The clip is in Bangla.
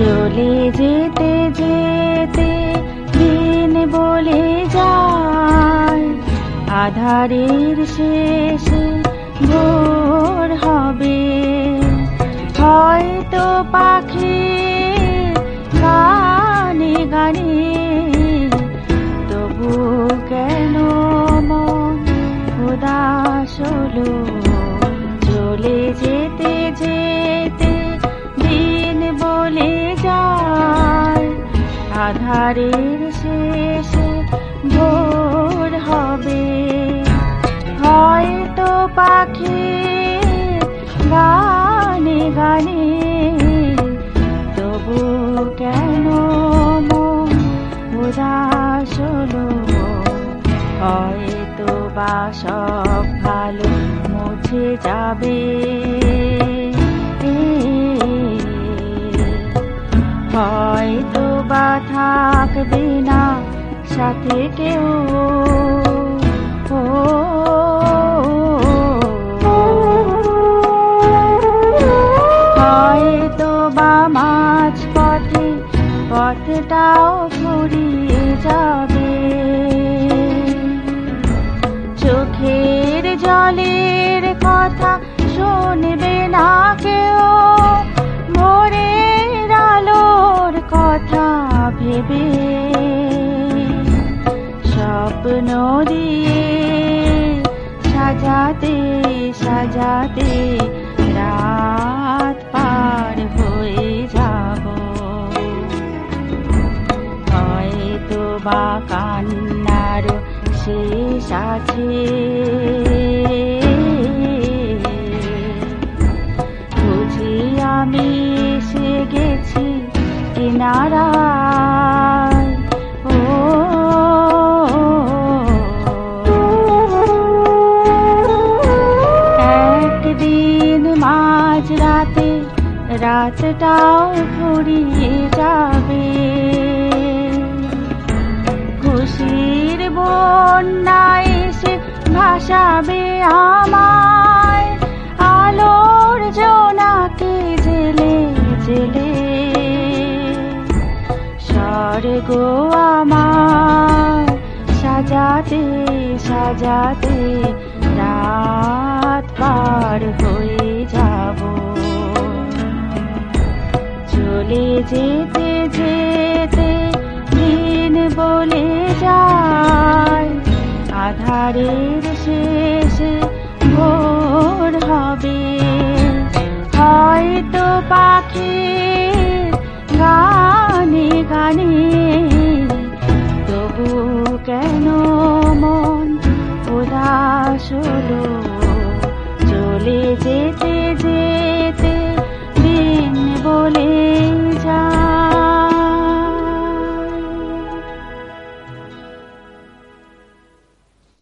চলে যেতে যেতে দিন বলে যায়, আধারের শেষে ভোর হবে। হয়তো পাখির গানে গানে, তবু কেন মন উদাস হলো। চলে যেতে যেতে দিন বলে যায়, আধারের শেষে ভোর হবে। হয়তো পাখির গানে গানে, তবু কেন মন উদাস হলো। হয়তো বা সব ভালো মুছে যাবে, হয়তো বা থাকবে না সাথে কেউ। হয়তো বা মাঝ পথে পথটাও ফুরিয়ে যাবে। চোখের জলের কথা শুনবে না কেউ, ভোরের আলোর কথা ভেবে স্বপ্ন দিয়ে সাজাতে সাজাতে রাত পার হয়ে যাব। হয়তো বা কান্নার শেষ আছে, বুঝি আমি এসে গেছি কিনারায়। একদিন মাঝ রাতে রাতটাও ফুরিয়ে যাবে। খুশির বন্যায় এসে ভাসাবে আমায়, আলোর জোনাকে জেলে জেলে। স্বর্গ আমার সাজাতে সাজাতে রাত পার হয়ে যাব। চলে যেতে যেতে দিন বলে যায়, আধারের শেষে ভোর হবে। হয়তো পাখির গানে গানে, তবু কেন মন উদাস হলো।